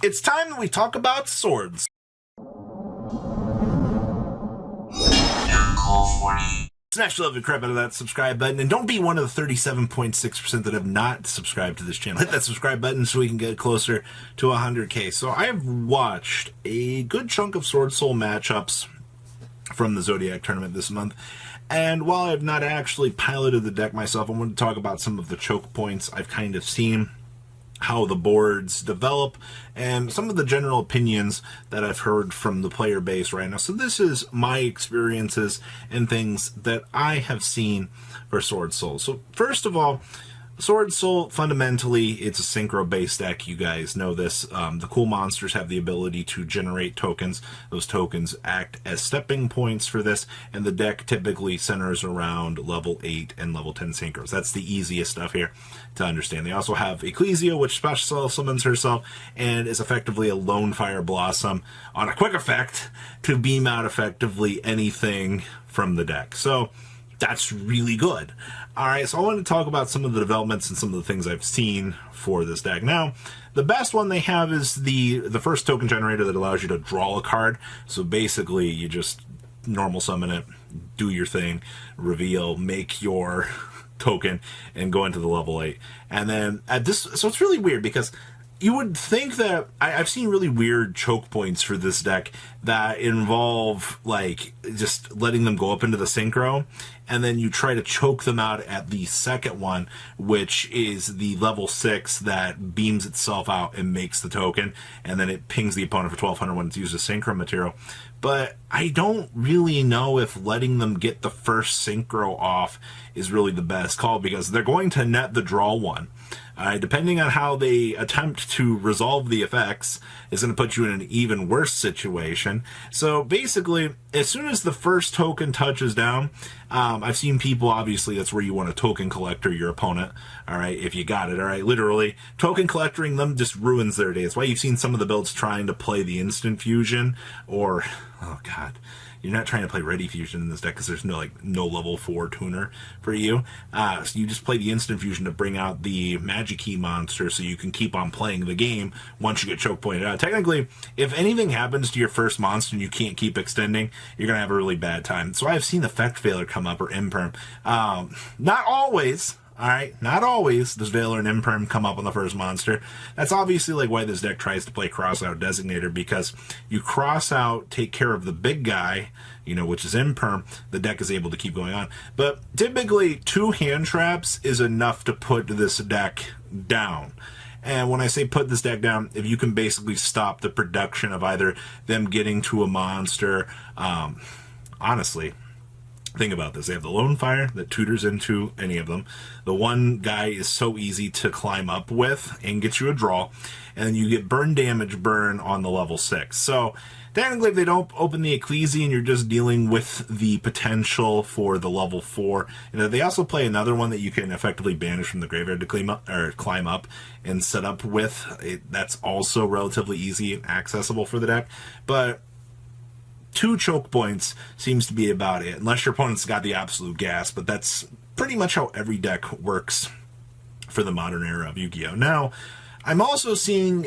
It's time that we talk about swords. Smash the love and crap out of that subscribe button, and don't be one of the 37.6% that have not subscribed to this channel. Hit that subscribe button so we can get closer to 100k. So I have watched a good chunk of Swordsoul matchups from the Zodiac tournament this month, and while I've not actually piloted the deck myself, I want to talk about some of the choke points I've kind of seen, how the boards develop, and some of the general opinions that I've heard from the player base right now. So this is my experiences and things that I have seen for Swordsoul. So first of all, Swordsoul, fundamentally, it's a synchro-based deck. You guys know this. The cool monsters have the ability to generate tokens. Those tokens act as stepping points for this, and the deck typically centers around level 8 and level 10 synchros. That's the easiest stuff here to understand. They also have Ecclesia, which special summons herself and is effectively a lone fire blossom on a quick effect to beam out effectively anything from the deck. So that's really good. Alright, so I want to talk about some of the developments and some of the things I've seen for this deck. Now, the best one they have is the first token generator that allows you to draw a card. So basically, you just normal summon it, do your thing, reveal, make your token, and go into the level 8. And then at this, so it's really weird because you would think that I've seen really weird choke points for this deck that involve like just letting them go up into the synchro, and then you try to choke them out at the second one, which is the level 6 that beams itself out and makes the token, and then it pings the opponent for 1200 when it's used as synchro material. But I don't really know if letting them get the first synchro off is really the best call, because they're going to net the draw one. Depending on how they attempt to resolve the effects, is going to put you in an even worse situation. So basically, as soon as the first token touches down, I've seen people, obviously, that's where you want to token collector your opponent, alright, if you got it, alright, literally. Token collecting them just ruins their day. That's why you've seen some of the builds trying to play the instant fusion, or, oh god, you're not trying to play Ready Fusion in this deck because there's no level 4 tuner for you. So you just play the Instant Fusion to bring out the Magic Key monster so you can keep on playing the game once you get choke pointed out. Technically, if anything happens to your first monster and you can't keep extending, you're going to have a really bad time. So I've seen Effect Failure come up, or Imperm. Not always. Alright, not always does Veiler and Imperm come up on the first monster. That's obviously like why this deck tries to play Cross Out Designator, because you cross out, take care of the big guy, you know, which is Imperm, the deck is able to keep going on. But typically, 2 hand traps is enough to put this deck down. And when I say put this deck down, if you can basically stop the production of either them getting to a monster, honestly, think about this. They have the Lone Fire that tutors into any of them. The one guy is so easy to climb up with and get you a draw. And then you get burn damage burn on the level 6. So technically, if they don't open the Ecclesia and you're just dealing with the potential for the level 4, they also play another one that you can effectively banish from the graveyard to climb up and set up with. That's also relatively easy and accessible for the deck. But 2 choke points seems to be about it, unless your opponent's got the absolute gas, but that's pretty much how every deck works for the modern era of Yu-Gi-Oh! Now, I'm also seeing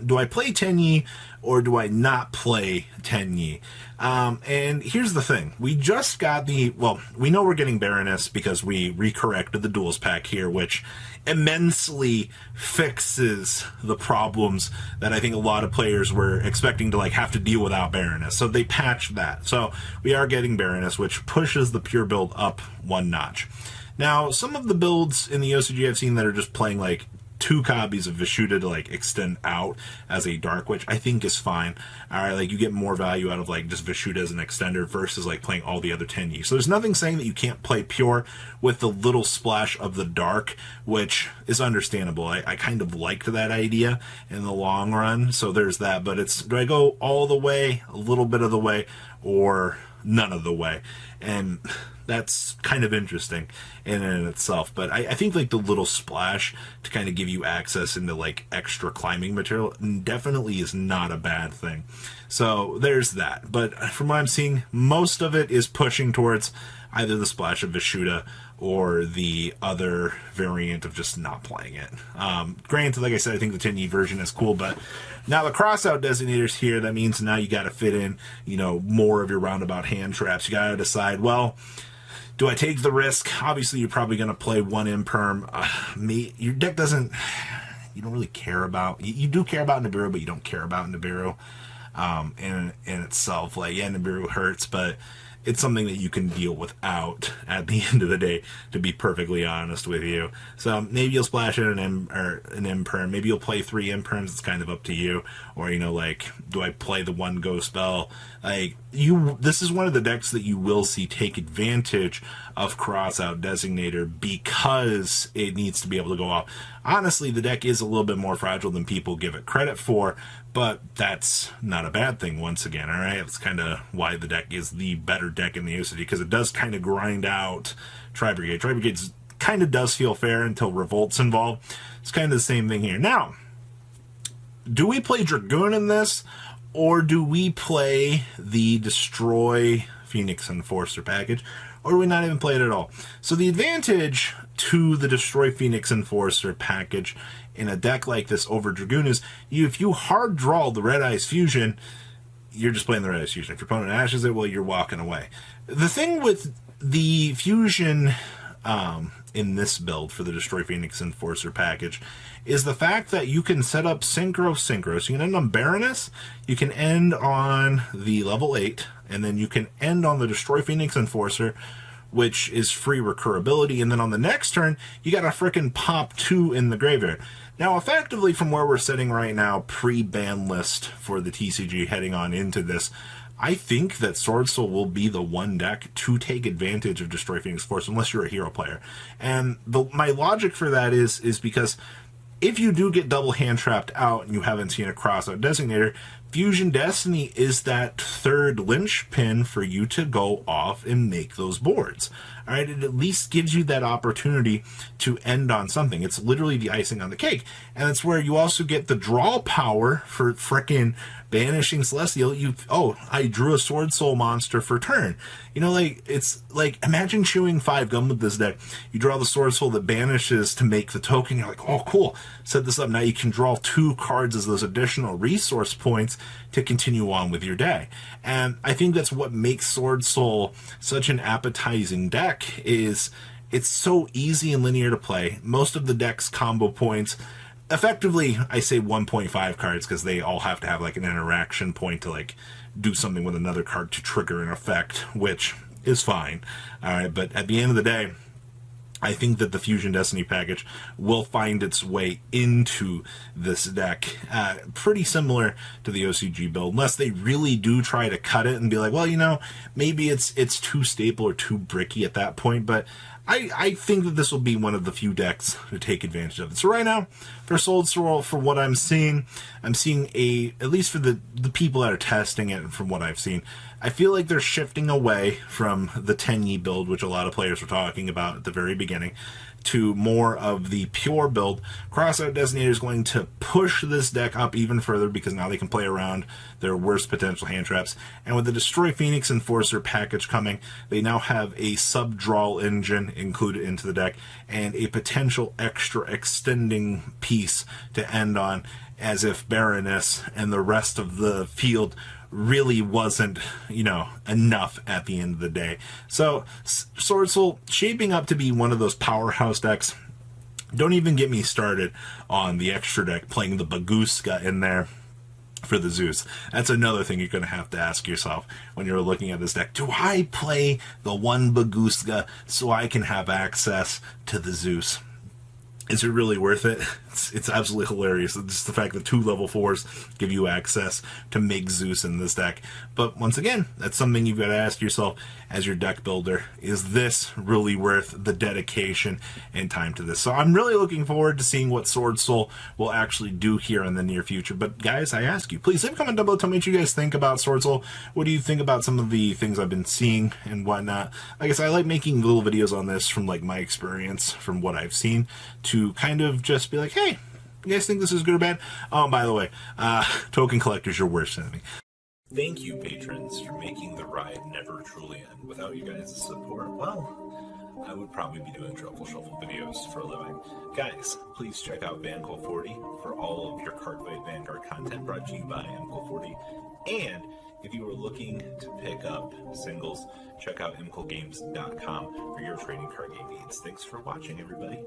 do I play Tenyi or do I not play Tenyi? And here's the thing. We just got we know we're getting Baroness because we recorrected the duels pack here, which immensely fixes the problems that I think a lot of players were expecting to have to deal without Baroness. So they patched that. So we are getting Baroness, which pushes the pure build up 1 notch. Now, some of the builds in the OCG I've seen that are just playing 2 copies of Vishuddha to extend out as a Dark Witch, I think is fine. Alright, you get more value out of just Vishuddha as an extender versus playing all the other Tenyi. So there's nothing saying that you can't play pure with the little splash of the dark, which is understandable. I kind of liked that idea in the long run, so there's that. But do I go all the way, a little bit of the way, or none of the way? and that's kind of interesting in and itself. But I think like the little splash to kind of give you access into like extra climbing material definitely is not a bad thing. So there's that. But from what I'm seeing, most of it is pushing towards either the splash of Vishuda or the other variant of just not playing it. Granted, like I said, I think the Tenyi version is cool, but now the crossout designators here, that means now you got to fit in, you know, more of your roundabout hand traps. You got to decide, well, do I take the risk? Obviously, you're probably going to play one imperm. Your deck doesn't, you don't really care about, you do care about Nibiru, but you don't care about Nibiru in itself. Like, yeah, Nibiru hurts, but it's something that you can deal without at the end of the day, to be perfectly honest with you. So maybe you'll splash in an imperm. Maybe you'll play 3 imperms. It's kind of up to you. Or, you know, like, do I play the 1 go spell? Like, this is one of the decks that you will see take advantage of Crossout Designator because it needs to be able to go off. Honestly, the deck is a little bit more fragile than people give it credit for, but that's not a bad thing once again, all right? That's kind of why the deck is the better deck in the OCG, because it does kind of grind out Tri-Brigade. Tri-Brigade kind of does feel fair until Revolt's involved. It's kind of the same thing here. Now, do we play Dragoon in this, or do we play the Destroy Phoenix Enforcer package, or do we not even play it at all? So the advantage to the Destroy Phoenix Enforcer package in a deck like this over Dragoon is, if you hard draw the Red Eyes Fusion, you're just playing the Red Eyes Fusion. If your opponent ashes it, well, you're walking away. The thing with the Fusion in this build for the Destroy Phoenix Enforcer package is the fact that you can set up Synchro. So you can end on Baroness, you can end on the level 8, and then you can end on the Destroy Phoenix Enforcer, which is free recurability, and then on the next turn, you got a frickin' pop 2 in the graveyard. Now, effectively, from where we're sitting right now, pre-ban list for the TCG heading on into this, I think that Swordsoul will be the one deck to take advantage of Destroy Phoenix Force, unless you're a hero player. And my logic for that is because if you do get double hand trapped out and you haven't seen a crossout designator, Fusion Destiny is that third linchpin for you to go off and make those boards. All right, it at least gives you that opportunity to end on something. It's literally the icing on the cake. And that's where you also get the draw power for frickin' banishing Celestial. I drew a Swordsoul monster for turn. You know, like, it's like, imagine chewing 5 gum with this deck. You draw the Swordsoul that banishes to make the token. You're like, oh, cool. Set this up. Now you can draw 2 cards as those additional resource points to continue on with your day. And I think that's what makes Swordsoul such an appetizing deck, is it's so easy and linear to play. Most of the deck's combo points, effectively, I say 1.5 cards because they all have to have like an interaction point to like do something with another card to trigger an effect, which is fine. All right, but at the end of the day, I think that the Fusion Destiny package will find its way into this deck, pretty similar to the OCG build, unless they really do try to cut it and be like, well, you know, maybe it's too staple or too bricky at that point, but I think that this will be one of the few decks to take advantage of it. So right now, for Swordsoul, for what I'm seeing at least for the people that are testing it, and from what I've seen, I feel like they're shifting away from the Tenyi build, which a lot of players were talking about at the very beginning, to more of the pure build. Crossout Designator is going to push this deck up even further because now they can play around their worst potential hand traps. And with the Destroy Phoenix Enforcer package coming, they now have a sub-draw engine included into the deck and a potential extra extending piece to end on, as if Baroness and the rest of the field really wasn't, you know, enough at the end of the day. So Swordsoul shaping up to be one of those powerhouse decks. Don't even get me started on the extra deck playing the Baguska in there for the Zeus. That's another thing you're going to have to ask yourself when you're looking at this deck. Do I play the one Baguska so I can have access to the Zeus? Is it really worth it? It's absolutely hilarious. Just the fact that 2 level 4s give you access to make Zeus in this deck. But once again, that's something you've got to ask yourself as your deck builder. Is this really worth the dedication and time to this? So I'm really looking forward to seeing what Swordsoul will actually do here in the near future. But guys, I ask you, please leave a comment down below. Tell me what you guys think about Swordsoul. What do you think about some of the things I've been seeing and whatnot? Like I said, I like making little videos on this from like my experience, from what I've seen, to kind of just be like, hey, you guys think this is good or bad? Oh, by the way, token collectors, your worst enemy. Thank you, patrons, for making the ride never truly end. Without you guys' support, well, I would probably be doing Truffle Shuffle videos for a living. Guys, please check out VanCool40 for all of your Cardfight Vanguard content brought to you by MCool40. And if you are looking to pick up singles, check out mcoolgames.com for your trading card game needs. Thanks for watching, everybody.